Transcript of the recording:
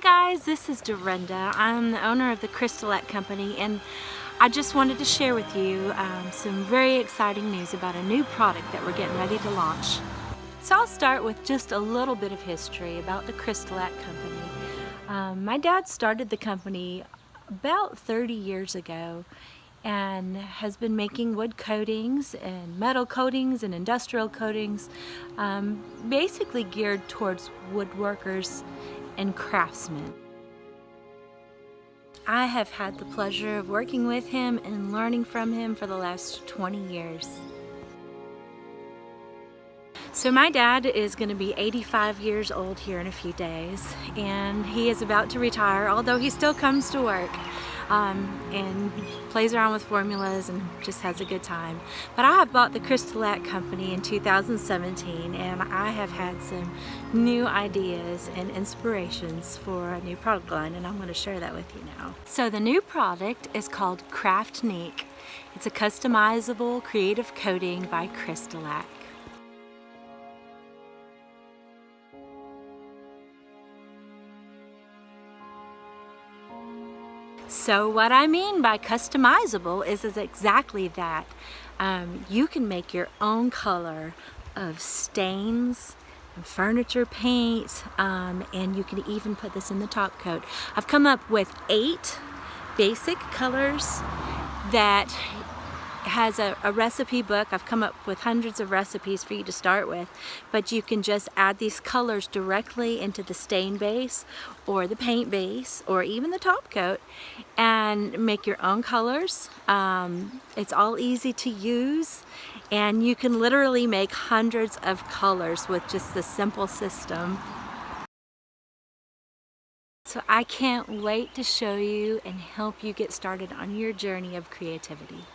guys, this is Dorinda. I'm the owner of the CrystaLac company, and I just wanted to share with you some very exciting news about a new product that we're getting ready to launch. So I'll start with just a little bit of history about the CrystaLac company. My dad started the company about 30 years ago and has been making wood coatings and metal coatings and industrial coatings, basically geared towards woodworkers and craftsmen. I have had the pleasure of working with him and learning from him for the last 20 years. So my dad is going to be 85 years old here in a few days, and he is about to retire, although he still comes to work and plays around with formulas and just has a good time. But I have bought the CrystaLac company in 2017, and I have had some new ideas and inspirations for a new product line, and I'm going to share that with you now. So the new product is called CraftNique. It's a customizable creative coating by CrystaLac. So what I mean by customizable is exactly that. You can make your own color of stains, and furniture paint, and you can even put this in the top coat. I've come up with 8 basic colors that has a recipe book. I've come up with hundreds of recipes for you to start with, but you can just add these colors directly into the stain base or the paint base or even the top coat and make your own colors. It's all easy to use, and you can literally make hundreds of colors with just this simple system. So I can't wait to show you and help you get started on your journey of creativity.